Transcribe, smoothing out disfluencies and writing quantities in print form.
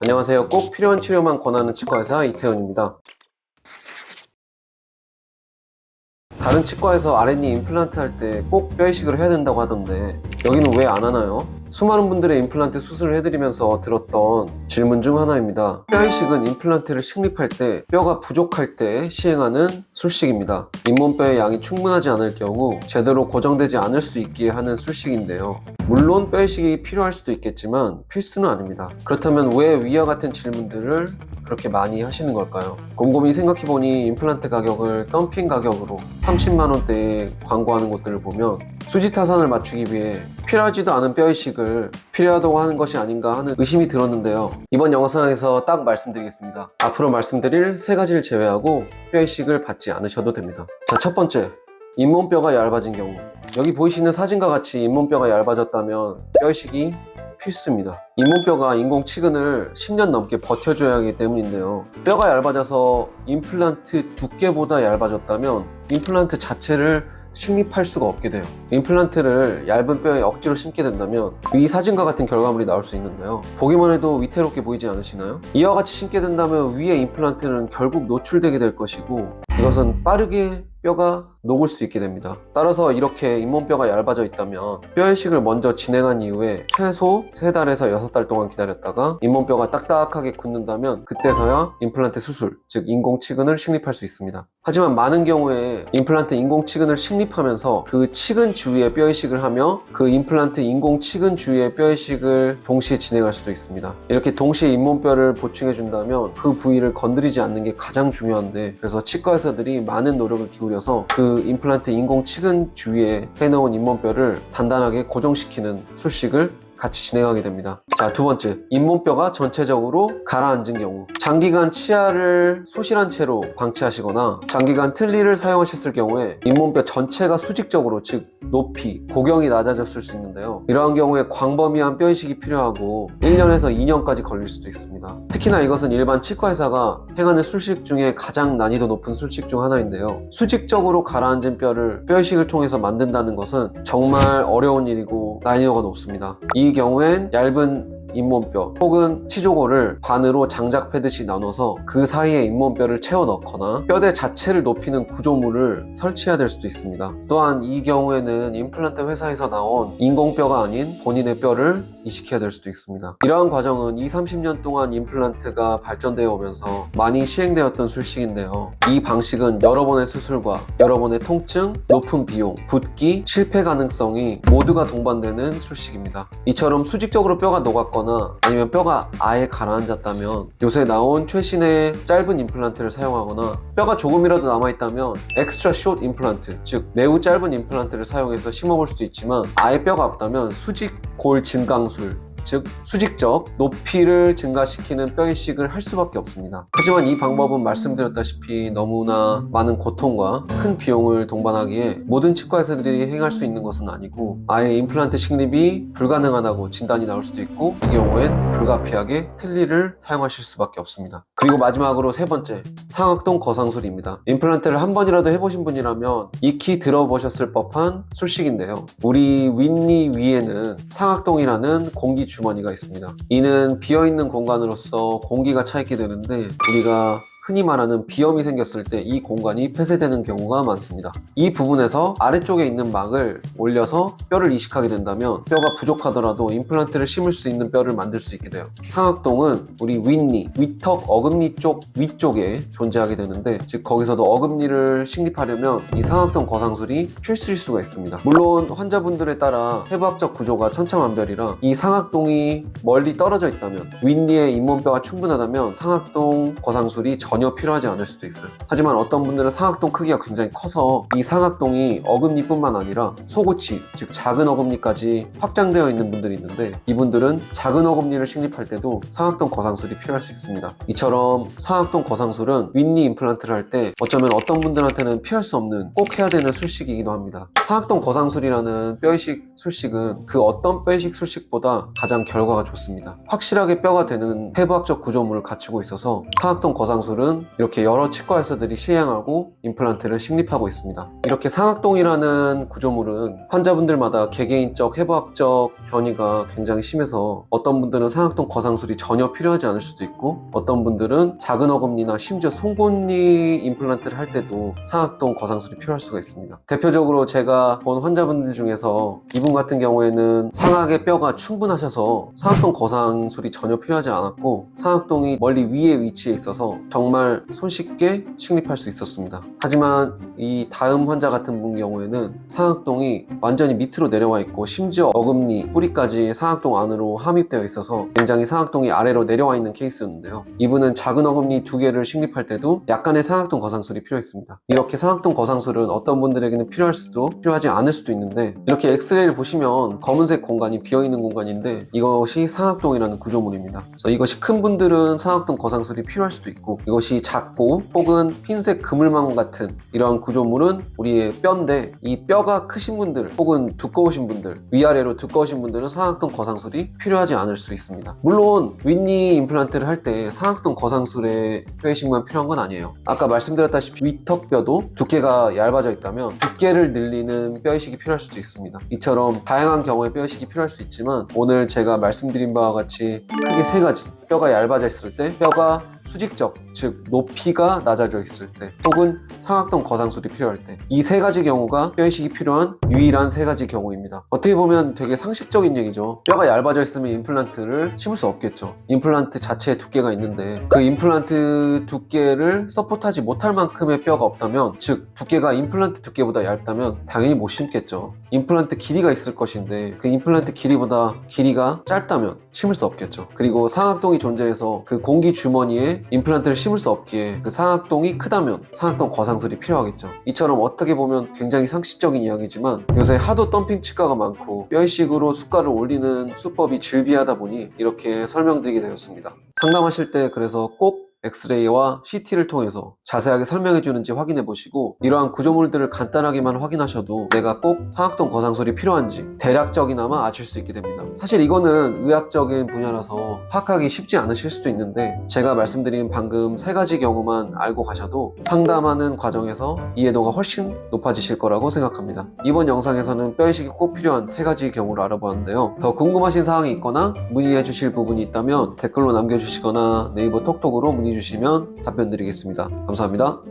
안녕하세요. 꼭 필요한 치료만 권하는 치과의사 이태훈입니다. 다른 치과에서 아랫니 임플란트 할 때 꼭 뼈 이식을 해야 된다고 하던데 여기는 왜 안 하나요? 수많은 분들의 임플란트 수술을 해드리면서 들었던 질문 중 하나입니다. 뼈 이식은 임플란트를 식립할 때 뼈가 부족할 때 시행하는 술식입니다. 잇몸뼈의 양이 충분하지 않을 경우 제대로 고정되지 않을 수 있게 하는 술식인데요. 물론 뼈 이식이 필요할 수도 있겠지만 필수는 아닙니다. 그렇다면 왜 위와 같은 질문들을 그렇게 많이 하시는 걸까요? 곰곰이 생각해보니 임플란트 가격을 덤핑 가격으로 30만 원대에 광고하는 곳들을 보면 수지타산을 맞추기 위해 필요하지도 않은 뼈 이식을 필요하다고 하는 것이 아닌가 하는 의심이 들었는데요. 이번 영상에서 딱 말씀드리겠습니다. 앞으로 말씀드릴 3가지를 제외하고 뼈 이식을 받지 않으셔도 됩니다. 자, 첫 번째, 잇몸뼈가 얇아진 경우. 여기 보이시는 사진과 같이 잇몸뼈가 얇아졌다면 뼈 이식이 필수입니다. 잇몸뼈가 인공치근을 10년 넘게 버텨줘야 하기 때문인데요. 뼈가 얇아져서 임플란트 두께보다 얇아졌다면 임플란트 자체를 식립할 수가 없게 돼요. 임플란트를 얇은 뼈에 억지로 심게 된다면 이 사진과 같은 결과물이 나올 수 있는데요. 보기만 해도 위태롭게 보이지 않으시나요? 이와 같이 심게 된다면 위의 임플란트는 결국 노출되게 될 것이고 이것은 빠르게 뼈가 녹을 수 있게 됩니다. 따라서 이렇게 잇몸뼈가 얇아져 있다면 뼈 이식을 먼저 진행한 이후에 최소 3달에서 6달 동안 기다렸다가 잇몸뼈가 딱딱하게 굳는다면 그때서야 임플란트 수술, 즉 인공치근을 식립할 수 있습니다. 하지만 많은 경우에 임플란트 인공치근을 식립하면서 그 치근 주위에 뼈 이식을 하며 그 임플란트 인공치근 주위에 뼈 이식을 동시에 진행할 수도 있습니다. 이렇게 동시에 잇몸뼈를 보충해 준다면 그 부위를 건드리지 않는 게 가장 중요한데, 그래서 치과 의사들이 많은 노력을 기울여서 그 임플란트 인공치근 주위에 해놓은 잇몸뼈를 단단하게 고정시키는 술식을 같이 진행하게 됩니다. 자, 두 번째, 잇몸뼈가 전체적으로 가라앉은 경우. 장기간 치아를 소실한 채로 방치하시거나 장기간 틀니를 사용하셨을 경우에 잇몸뼈 전체가 수직적으로, 즉 높이, 고경이 낮아졌을 수 있는데요. 이러한 경우에 광범위한 뼈 이식이 필요하고 1년에서 2년까지 걸릴 수도 있습니다. 특히나 이것은 일반 치과의사가 행하는 술식 중에 가장 난이도 높은 술식 중 하나인데요. 수직적으로 가라앉은 뼈를 뼈 이식을 통해서 만든다는 것은 정말 어려운 일이고 난이도가 높습니다. 이 경우엔 얇은 잇몸뼈 혹은 치조골을 반으로 장작 패듯이 나눠서 그 사이에 잇몸뼈를 채워 넣거나 뼈대 자체를 높이는 구조물을 설치해야 될 수도 있습니다. 또한 이 경우에는 임플란트 회사에서 나온 인공뼈가 아닌 본인의 뼈를 이식해야 될 수도 있습니다. 이러한 과정은 20-30년 동안 임플란트가 발전되어 오면서 많이 시행되었던 술식인데요. 이 방식은 여러 번의 수술과 여러 번의 통증, 높은 비용, 붓기, 실패 가능성이 모두가 동반되는 술식입니다. 이처럼 수직적으로 뼈가 녹았거나 아니면 뼈가 아예 가라앉았다면 요새 나온 최신의 짧은 임플란트를 사용하거나 뼈가 조금이라도 남아있다면 엑스트라 숏 임플란트, 즉 매우 짧은 임플란트를 사용해서 심어볼 수도 있지만 아예 뼈가 없다면 수직골 증강술, 즉 수직적 높이를 증가시키는 뼈 이식을 할 수밖에 없습니다. 하지만 이 방법은 말씀드렸다시피 너무나 많은 고통과 큰 비용을 동반하기에 모든 치과 의사들이 행할 수 있는 것은 아니고 아예 임플란트 식립이 불가능하다고 진단이 나올 수도 있고 이 경우엔 불가피하게 틀니를 사용하실 수밖에 없습니다. 그리고 마지막으로 세 번째, 상악동 거상술입니다. 임플란트를 한 번이라도 해보신 분이라면 익히 들어보셨을 법한 술식인데요. 우리 윗니 위에는 상악동이라는 공기 주머니가 있습니다. 이는 비어있는 공간으로서 공기가 차 있게 되는데 우리가 흔히 말하는 비염이 생겼을 때 이 공간이 폐쇄되는 경우가 많습니다. 이 부분에서 아래쪽에 있는 막을 올려서 뼈를 이식하게 된다면 뼈가 부족하더라도 임플란트를 심을 수 있는 뼈를 만들 수 있게 돼요. 상악동은 우리 윗니, 위턱 어금니 쪽 위쪽에 존재하게 되는데, 즉 거기서도 어금니를 식립하려면 이 상악동 거상술이 필수일 수가 있습니다. 물론 환자분들에 따라 해부학적 구조가 천차만별이라 이 상악동이 멀리 떨어져 있다면, 윗니의 잇몸뼈가 충분하다면 상악동 거상술이 전혀 필요하지 않을 수도 있어요. 하지만 어떤 분들은 상악동 크기가 굉장히 커서 이 상악동이 어금니뿐만 아니라 속우치, 즉 작은 어금니까지 확장되어 있는 분들이 있는데 이분들은 작은 어금니를 식립할 때도 상악동 거상술이 필요할 수 있습니다. 이처럼 상악동 거상술은 윗니 임플란트를 할 때 어쩌면 어떤 분들한테는 피할 수 없는 꼭 해야 되는 술식이기도 합니다. 상악동 거상술이라는 뼈이식 술식은 그 어떤 뼈이식 술식보다 가장 결과가 좋습니다. 확실하게 뼈가 되는 해부학적 구조물을 갖추고 있어서 상악동 거상술은 시설은 이렇게 여러 치과 의사들이 시행하고 임플란트를 식립하고 있습니다. 이렇게 상악동이라는 구조물은 환자분들마다 개개인적 해부학적 변이가 굉장히 심해서 어떤 분들은 상악동 거상술이 전혀 필요하지 않을 수도 있고 어떤 분들은 작은 어금니나 심지어 송곳니 임플란트를 할 때도 상악동 거상술이 필요할 수가 있습니다. 대표적으로 제가 본 환자분들 중에서 이분 같은 경우에는 상악의 뼈가 충분하셔서 상악동 거상술이 전혀 필요하지 않았고 상악동이 멀리 위에 위치해 있어서 정말 손쉽게 식립할 수 있었습니다. 하지만 이 다음 환자 같은 분 경우에는 상악동이 완전히 밑으로 내려와 있고 심지어 어금니, 뿌리까지 상악동 안으로 함입되어 있어서 굉장히 상악동이 아래로 내려와 있는 케이스였는데요. 이분은 작은 어금니 2개를 식립할 때도 약간의 상악동 거상술이 필요했습니다. 이렇게 상악동 거상술은 어떤 분들에게는 필요할 수도 필요하지 않을 수도 있는데 이렇게 엑스레이를 보시면 검은색 공간이 비어있는 공간인데 이것이 상악동이라는 구조물입니다. 그래서 이것이 큰 분들은 상악동 거상술이 필요할 수도 있고 이것이 작고 혹은 흰색 그물망 같은 이러한 구조물은 우리의 뼈인데 이 뼈가 크신 분들 혹은 두꺼우신 분들 위아래로 두꺼우신 분들은 상악동 거상술이 필요하지 않을 수 있습니다. 물론 윗니 임플란트를 할 때 상악동 거상술의 뼈이식만 필요한 건 아니에요. 아까 말씀드렸다시피 위턱뼈도 두께가 얇아져 있다면 두께를 늘리는 뼈이식이 필요할 수도 있습니다. 이처럼 다양한 경우에 뼈이식이 필요할 수 있지만 오늘 제가 말씀드린 바와 같이 크게 3가지 뼈가 얇아져 있을 때 뼈가 수직적, 즉 높이가 낮아져 있을 때 혹은 상악동 거상술이 필요할 때 이 3가지 경우가 뼈이식이 필요한 유일한 3가지 경우입니다. 어떻게 보면 되게 상식적인 얘기죠. 뼈가 얇아져 있으면 임플란트를 심을 수 없겠죠. 임플란트 자체에 두께가 있는데 그 임플란트 두께를 서포트하지 못할 만큼의 뼈가 없다면 즉 두께가 임플란트 두께보다 얇다면 당연히 못 심겠죠. 임플란트 길이가 있을 것인데 그 임플란트 길이보다 길이가 짧다면 심을 수 없겠죠. 그리고 상악동이 존재해서 그 공기 주머니에 임플란트를 심을 수 없기에 그 상악동이 크다면 상악동 거상술이 필요하겠죠. 이처럼 어떻게 보면 굉장히 상식적인 이야기지만 요새 하도 덤핑 치과가 많고 뼈이식으로 수가를 올리는 수법이 즐비하다 보니 이렇게 설명드리게 되었습니다. 상담하실 때 그래서 꼭 엑스레이와 CT를 통해서 자세하게 설명해 주는지 확인해 보시고 이러한 구조물들을 간단하게만 확인하셔도 내가 꼭 상악동 거상술이 필요한지 대략적이나마 아실 수 있게 됩니다. 사실 이거는 의학적인 분야라서 파악하기 쉽지 않으실 수도 있는데 제가 말씀드린 방금 3가지 경우만 알고 가셔도 상담하는 과정에서 이해도가 훨씬 높아지실 거라고 생각합니다. 이번 영상에서는 뼈이식이 꼭 필요한 3가지 경우를 알아보았는데요. 더 궁금하신 사항이 있거나 문의해 주실 부분이 있다면 댓글로 남겨주시거나 네이버 톡톡으로 문의 주시면 답변 드리겠습니다. 감사합니다.